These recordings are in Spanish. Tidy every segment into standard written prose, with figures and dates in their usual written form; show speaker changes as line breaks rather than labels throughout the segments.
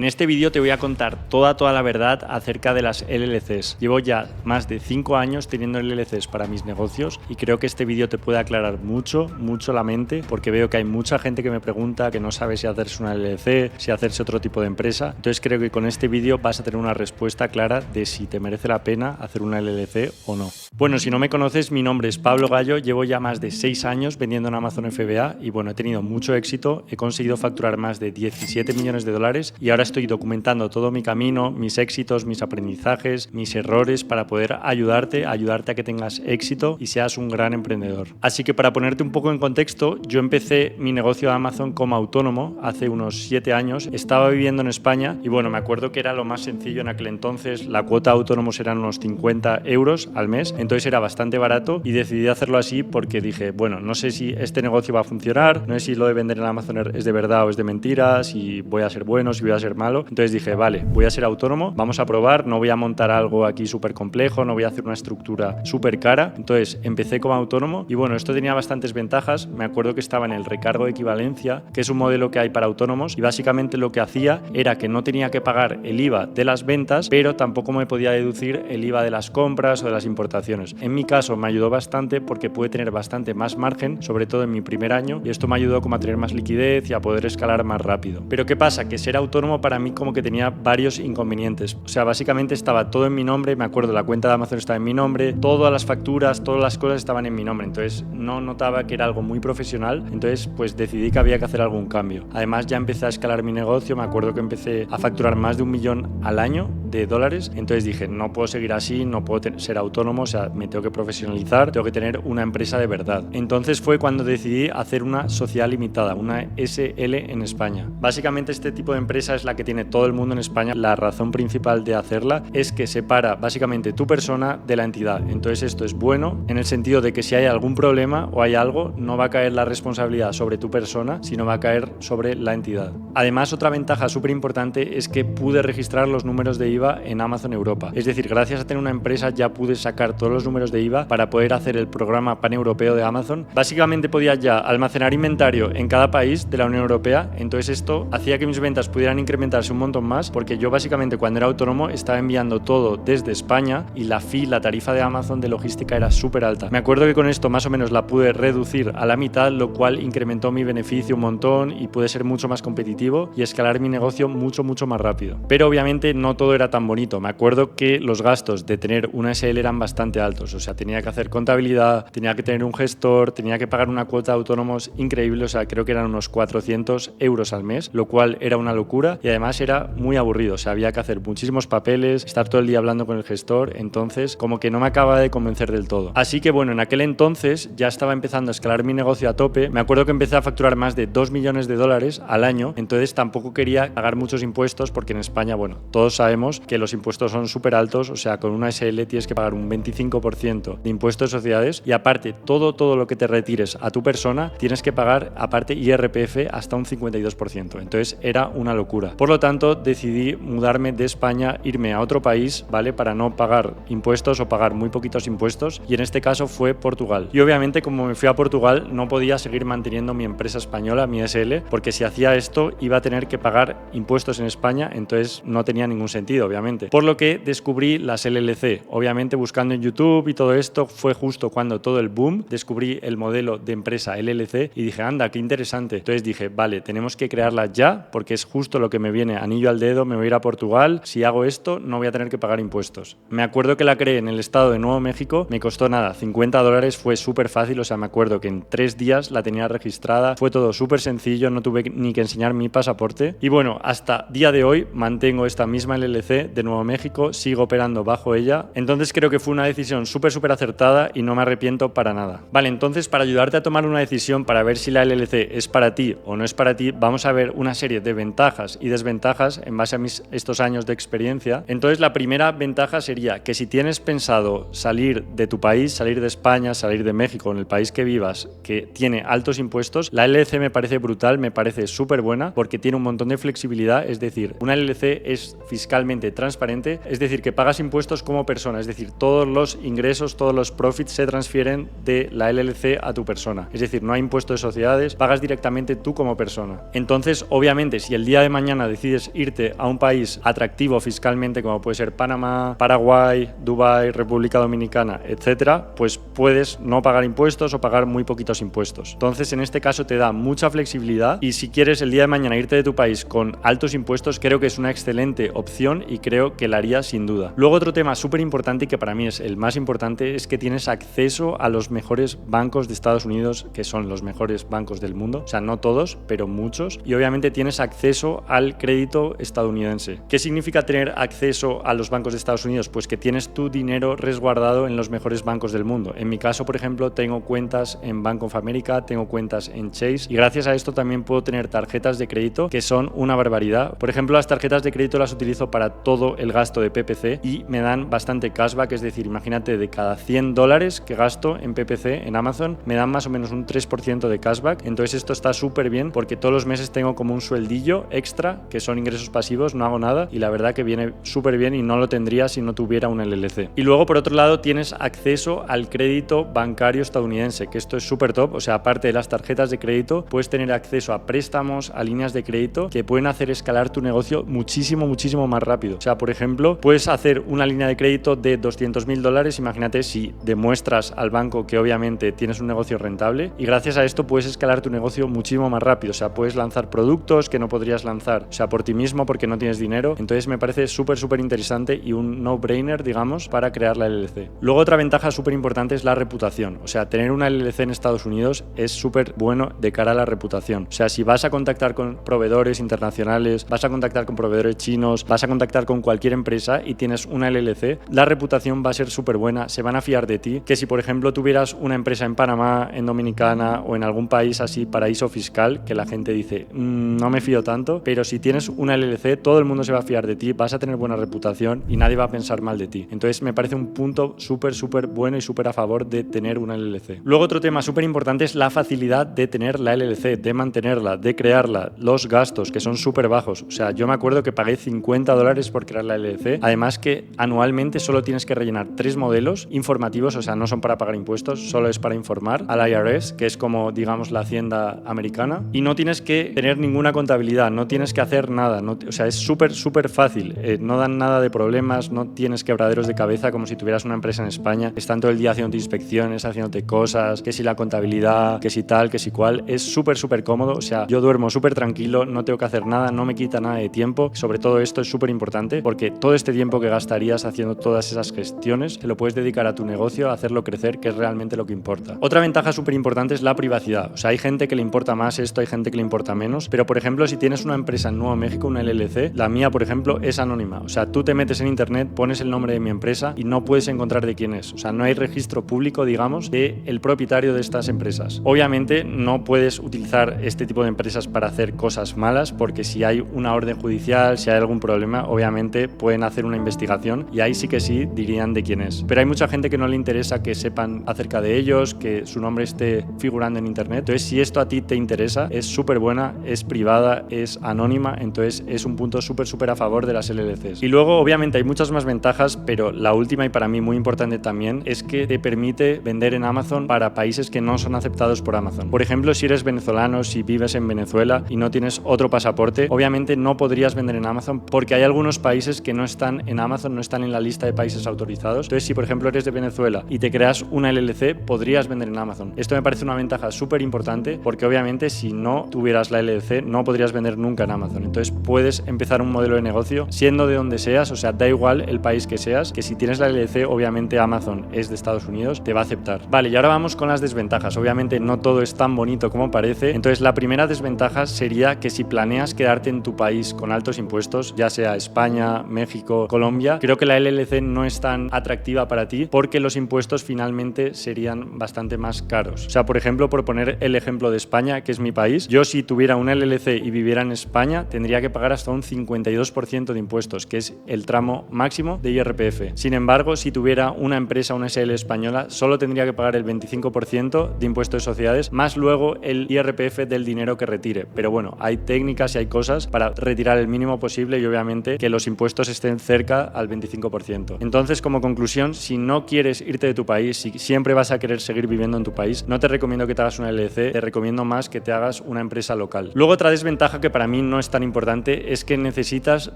En este vídeo te voy a contar toda la verdad acerca de las LLCs. Llevo ya más de 5 años teniendo LLCs para mis negocios y creo que este vídeo te puede aclarar mucho la mente, porque veo que hay mucha gente que me pregunta, que no sabe si hacerse una LLC, si hacerse otro tipo de empresa. Entonces creo que con este vídeo vas a tener una respuesta clara de si te merece la pena hacer una LLC o no. Bueno, si no me conoces, mi nombre es Pablo Gallo, llevo ya más de 6 años vendiendo en Amazon FBA y bueno, he tenido mucho éxito, he conseguido facturar más de 17 millones de dólares y ahora estoy documentando todo mi camino, mis éxitos, mis aprendizajes, mis errores para poder ayudarte a que tengas éxito y seas un gran emprendedor. Así que para ponerte un poco en contexto, yo empecé mi negocio de Amazon como autónomo hace unos 7 años, estaba viviendo en España y bueno, me acuerdo que era lo más sencillo en aquel entonces, la cuota de autónomos eran unos 50 euros al mes, entonces era bastante barato y decidí hacerlo así porque dije, bueno, no sé si este negocio va a funcionar, no sé si lo de vender en Amazon es de verdad o es de mentira, si voy a ser bueno, si voy a ser malo. Entonces dije, vale, voy a ser autónomo, vamos a probar, no voy a montar algo aquí súper complejo, no voy a hacer una estructura súper cara. Entonces empecé como autónomo y bueno, esto tenía bastantes ventajas. Me acuerdo que estaba en el recargo de equivalencia, que es un modelo que hay para autónomos y básicamente lo que hacía era que no tenía que pagar el IVA de las ventas, pero tampoco me podía deducir el IVA de las compras o de las importaciones. En mi caso me ayudó bastante porque pude tener bastante más margen, sobre todo en mi primer año, y esto me ayudó como a tener más liquidez y a poder escalar más rápido. Pero ¿qué pasa? Que ser autónomo para mí como que tenía varios inconvenientes. O sea, básicamente estaba todo en mi nombre, me acuerdo, la cuenta de Amazon estaba en mi nombre, todas las facturas, todas las cosas estaban en mi nombre, entonces no notaba que era algo muy profesional, entonces pues decidí que había que hacer algún cambio. Además ya empecé a escalar mi negocio, me acuerdo que empecé a facturar más de 1 millón al año de dólares, entonces dije, no puedo seguir así, no puedo ser autónomo, o sea, me tengo que profesionalizar, tengo que tener una empresa de verdad. Entonces fue cuando decidí hacer una sociedad limitada, una SL en España. Básicamente este tipo de empresa es la que tiene todo el mundo en España. La razón principal de hacerla es que separa básicamente tu persona de la entidad. Entonces esto es bueno en el sentido de que si hay algún problema o hay algo, no va a caer la responsabilidad sobre tu persona, sino va a caer sobre la entidad. Además, otra ventaja súper importante es que pude registrar los números de IVA en Amazon Europa. Es decir, gracias a tener una empresa ya pude sacar todos los números de IVA para poder hacer el programa paneuropeo de Amazon. Básicamente podía ya almacenar inventario en cada país de la Unión Europea, entonces esto hacía que mis ventas pudieran incrementarse un montón más porque yo básicamente cuando era autónomo estaba enviando todo desde España y la tarifa de Amazon de logística era súper alta. Me acuerdo que con esto más o menos la pude reducir a la mitad, lo cual incrementó mi beneficio un montón y pude ser mucho más competitivo y escalar mi negocio mucho más rápido. Pero obviamente no todo era tan bonito. Me acuerdo que los gastos de tener una SL eran bastante altos, o sea, tenía que hacer contabilidad, tenía que tener un gestor, tenía que pagar una cuota de autónomos increíble, o sea, creo que eran unos 400 euros al mes, lo cual era una locura y además era muy aburrido, o sea, había que hacer muchísimos papeles, estar todo el día hablando con el gestor, entonces como que no me acaba de convencer del todo. Así que bueno, en aquel entonces ya estaba empezando a escalar mi negocio a tope. Me acuerdo que empecé a facturar más de 2 millones de dólares al año, entonces tampoco quería pagar muchos impuestos porque en España, bueno, todos sabemos que los impuestos son súper altos, o sea, con una SL tienes que pagar un 25% de impuestos de sociedades y aparte todo lo que te retires a tu persona tienes que pagar aparte IRPF hasta un 52%, entonces era una locura. Por lo tanto, decidí mudarme de España, irme a otro país, ¿vale? Para no pagar impuestos o pagar muy poquitos impuestos y en este caso fue Portugal. Y obviamente como me fui a Portugal no podía seguir manteniendo mi empresa española, mi SL, porque si hacía esto iba a tener que pagar impuestos en España, entonces no tenía ningún sentido, obviamente. Por lo que descubrí las LLC. Obviamente buscando en YouTube y todo esto fue justo cuando todo el boom, descubrí el modelo de empresa LLC y dije, anda, qué interesante. Entonces dije, vale, tenemos que crearla ya porque es justo lo que me viene anillo al dedo, me voy a ir a Portugal, si hago esto no voy a tener que pagar impuestos. Me acuerdo que la creé en el estado de Nuevo México, me costó nada, 50 dólares, fue súper fácil, o sea, me acuerdo que en 3 días la tenía registrada, fue todo súper sencillo, no tuve ni que enseñar mi pasaporte y bueno, hasta día de hoy mantengo esta misma LLC de Nuevo México, sigo operando bajo ella, entonces creo que fue una decisión súper acertada y no me arrepiento para nada. Vale, entonces para ayudarte a tomar una decisión para ver si la LLC es para ti o no es para ti, vamos a ver una serie de ventajas y desventajas en base a estos años de experiencia. Entonces la primera ventaja sería que si tienes pensado salir de tu país, salir de España, salir de México, en el país que vivas, que tiene altos impuestos, la LLC me parece brutal, me parece súper buena porque tiene un montón de flexibilidad, es decir, una LLC es fiscalmente completamente transparente, es decir, que pagas impuestos como persona, es decir, todos los ingresos, todos los profits se transfieren de la LLC a tu persona, es decir, no hay impuesto de sociedades, pagas directamente tú como persona. Entonces, obviamente, si el día de mañana decides irte a un país atractivo fiscalmente, como puede ser Panamá, Paraguay, Dubái, República Dominicana, etcétera, pues puedes no pagar impuestos o pagar muy poquitos impuestos. Entonces, en este caso te da mucha flexibilidad y si quieres el día de mañana irte de tu país con altos impuestos, creo que es una excelente opción y creo que la haría sin duda. Luego, otro tema súper importante y que para mí es el más importante es que tienes acceso a los mejores bancos de Estados Unidos, que son los mejores bancos del mundo, o sea, no todos, pero muchos, y obviamente tienes acceso al crédito estadounidense. ¿Qué significa tener acceso a los bancos de Estados Unidos? Pues que tienes tu dinero resguardado en los mejores bancos del mundo. En mi caso, por ejemplo, tengo cuentas en Bank of America, tengo cuentas en Chase y gracias a esto también puedo tener tarjetas de crédito que son una barbaridad. Por ejemplo, las tarjetas de crédito las utilizo para todo el gasto de PPC y me dan bastante cashback, es decir, imagínate, de cada $100 que gasto en PPC en Amazon, me dan más o menos un 3% de cashback. Entonces esto está súper bien porque todos los meses tengo como un sueldillo extra, que son ingresos pasivos, no hago nada y la verdad que viene súper bien y no lo tendría si no tuviera un LLC. Y luego, por otro lado, tienes acceso al crédito bancario estadounidense, que esto es súper top, o sea, aparte de las tarjetas de crédito, puedes tener acceso a préstamos, a líneas de crédito que pueden hacer escalar tu negocio muchísimo más rápido. O sea, por ejemplo, puedes hacer una línea de crédito de $200.000, imagínate si demuestras al banco que obviamente tienes un negocio rentable y gracias a esto puedes escalar tu negocio muchísimo más rápido, o sea, puedes lanzar productos que no podrías lanzar, o sea, por ti mismo porque no tienes dinero. Entonces me parece súper interesante y un no-brainer, digamos, para crear la LLC. Luego, otra ventaja súper importante es la reputación, o sea, tener una LLC en Estados Unidos es súper bueno de cara a la reputación. O sea, si vas a contactar con proveedores internacionales, vas a contactar con proveedores chinos, vas a contactar con cualquier empresa y tienes una LLC, la reputación va a ser súper buena, se van a fiar de ti, que si por ejemplo tuvieras una empresa en Panamá, en Dominicana o en algún país así paraíso fiscal, que la gente dice, no me fío tanto, pero si tienes una LLC, todo el mundo se va a fiar de ti, vas a tener buena reputación y nadie va a pensar mal de ti. Entonces me parece un punto súper bueno y súper a favor de tener una LLC. Luego, otro tema súper importante es la facilidad de tener la LLC, de mantenerla, de crearla, los gastos que son súper bajos. O sea, yo me acuerdo que pagué $50 por crear la LLC, además que anualmente solo tienes que rellenar 3 modelos informativos, o sea, no son para pagar impuestos, solo es para informar al IRS, que es como, digamos, la hacienda americana, y no tienes que tener ninguna contabilidad, no tienes que hacer nada, o sea, es súper fácil, no dan nada de problemas, no tienes quebraderos de cabeza como si tuvieras una empresa en España, están todo el día haciéndote inspecciones, haciéndote cosas, que si la contabilidad, que si tal, que si cual, es súper cómodo, o sea, yo duermo súper tranquilo, no tengo que hacer nada, no me quita nada de tiempo, sobre todo esto es súper importante porque todo este tiempo que gastarías haciendo todas esas gestiones, te lo puedes dedicar a tu negocio, a hacerlo crecer, que es realmente lo que importa. Otra ventaja súper importante es la privacidad, o sea, hay gente que le importa más esto, hay gente que le importa menos, pero por ejemplo, si tienes una empresa en Nuevo México, una LLC, la mía, por ejemplo, es anónima, o sea, tú te metes en internet, pones el nombre de mi empresa y no puedes encontrar de quién es, o sea, no hay registro público, digamos, de el propietario de estas empresas. Obviamente no puedes utilizar este tipo de empresas para hacer cosas malas, porque si hay una orden judicial, si hay algún problema, obviamente pueden hacer una investigación y ahí sí que sí dirían de quién es. Pero hay mucha gente que no le interesa que sepan acerca de ellos, que su nombre esté figurando en internet. Entonces, si esto a ti te interesa, es súper buena, es privada, es anónima, entonces es un punto súper a favor de las LLCs. Y luego, obviamente, hay muchas más ventajas, pero la última y para mí muy importante también es que te permite vender en Amazon para países que no son aceptados por Amazon. Por ejemplo, si eres venezolano, si vives en Venezuela y no tienes otro pasaporte, obviamente no podrías vender en Amazon porque hay algunos países que no están en Amazon, no están en la lista de países autorizados. Entonces, si por ejemplo eres de Venezuela y te creas una LLC, podrías vender en Amazon. Esto me parece una ventaja súper importante porque obviamente si no tuvieras la LLC no podrías vender nunca en Amazon. Entonces puedes empezar un modelo de negocio siendo de donde seas, o sea, da igual el país que seas, que si tienes la LLC, obviamente Amazon es de Estados Unidos, te va a aceptar. Vale, y ahora vamos con las desventajas. Obviamente no todo es tan bonito como parece. Entonces, la primera desventaja sería que si planeas quedarte en tu país con altos impuestos, ya sea España, México, Colombia, creo que la LLC no es tan atractiva para ti porque los impuestos finalmente serían bastante más caros. O sea, por ejemplo, por poner el ejemplo de España, que es mi país, yo si tuviera una LLC y viviera en España, tendría que pagar hasta un 52% de impuestos, que es el tramo máximo de IRPF. Sin embargo, si tuviera una empresa, una SL española, solo tendría que pagar el 25% de impuestos de sociedades, más luego el IRPF del dinero que retire. Pero bueno, hay técnicas y hay cosas para retirar el mínimo posible y obviamente que que los impuestos estén cerca al 25%. Entonces, como conclusión, si no quieres irte de tu país, si siempre vas a querer seguir viviendo en tu país, no te recomiendo que te hagas una LLC, te recomiendo más que te hagas una empresa local. Luego, otra desventaja que para mí no es tan importante es que necesitas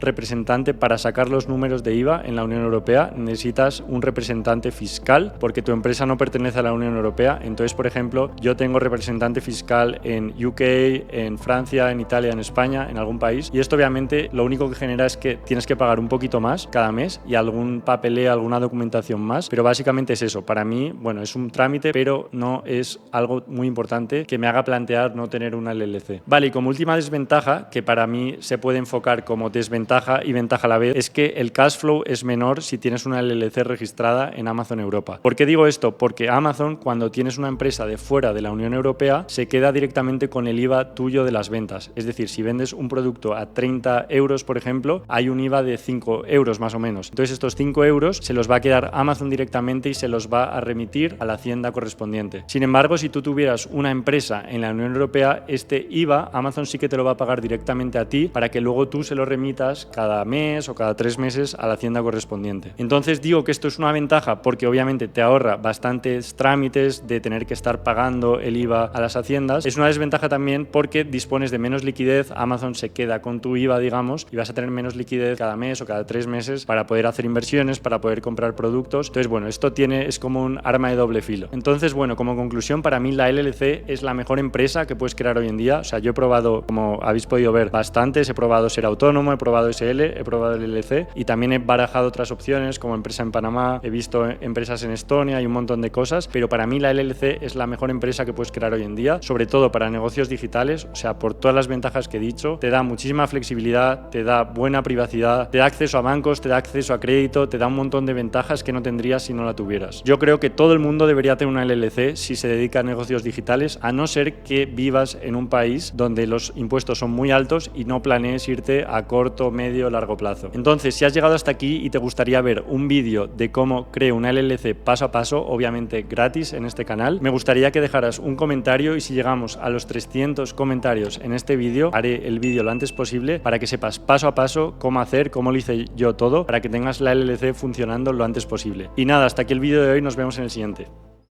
representante para sacar los números de IVA en la Unión Europea. Necesitas un representante fiscal porque tu empresa no pertenece a la Unión Europea. Entonces, por ejemplo, yo tengo representante fiscal en UK, en Francia, en Italia, en España, en algún país, y esto obviamente lo único que genera es que tienes que pagar un poquito más cada mes y algún papeleo, alguna documentación más, pero básicamente es eso. Para mí, bueno, es un trámite, pero no es algo muy importante que me haga plantear no tener una LLC. Vale, y como última desventaja, que para mí se puede enfocar como desventaja y ventaja a la vez, es que el cash flow es menor si tienes una LLC registrada en Amazon Europa. ¿Por qué digo esto? Porque Amazon, cuando tienes una empresa de fuera de la Unión Europea, se queda directamente con el IVA tuyo de las ventas. Es decir, si vendes un producto a 30 euros, por ejemplo, hay un IVA de 5 euros más o menos. Entonces, estos 5 euros se los va a quedar Amazon directamente y se los va a remitir a la hacienda correspondiente. Sin embargo, si tú tuvieras una empresa en la Unión Europea, este IVA Amazon sí que te lo va a pagar directamente a ti para que luego tú se lo remitas cada mes o cada 3 meses a la hacienda correspondiente. Entonces digo que esto es una ventaja porque obviamente te ahorra bastantes trámites de tener que estar pagando el IVA a las haciendas. Es una desventaja también porque dispones de menos liquidez, Amazon se queda con tu IVA, digamos, y vas a tener menos liquidez cada mes o cada 3 meses para poder hacer inversiones, para poder comprar productos. Entonces, bueno, esto es como un arma de doble filo. Entonces, bueno, como conclusión, para mí la LLC es la mejor empresa que puedes crear hoy en día. O sea, yo he probado, como habéis podido ver, bastantes. He probado ser autónomo, he probado SL, he probado el LLC y también he barajado otras opciones como empresa en Panamá, he visto empresas en Estonia y un montón de cosas, pero para mí la LLC es la mejor empresa que puedes crear hoy en día, sobre todo para negocios digitales. O sea, por todas las ventajas que he dicho, te da muchísima flexibilidad, te da buena privacidad, te da acceso a bancos, te da acceso a crédito, te da un montón de ventajas que no tendrías si no la tuvieras. Yo creo que todo el mundo debería tener una LLC si se dedica a negocios digitales, a no ser que vivas en un país donde los impuestos son muy altos y no planees irte a corto, medio, largo plazo. Entonces, si has llegado hasta aquí y te gustaría ver un vídeo de cómo creo una LLC paso a paso, obviamente gratis en este canal, me gustaría que dejaras un comentario y si llegamos a los 300 comentarios en este vídeo, haré el vídeo lo antes posible para que sepas paso a paso cómo hacer, cómo lo hice yo todo, para que tengas la LLC funcionando lo antes posible. Y nada, hasta aquí el vídeo de hoy, nos vemos en el siguiente.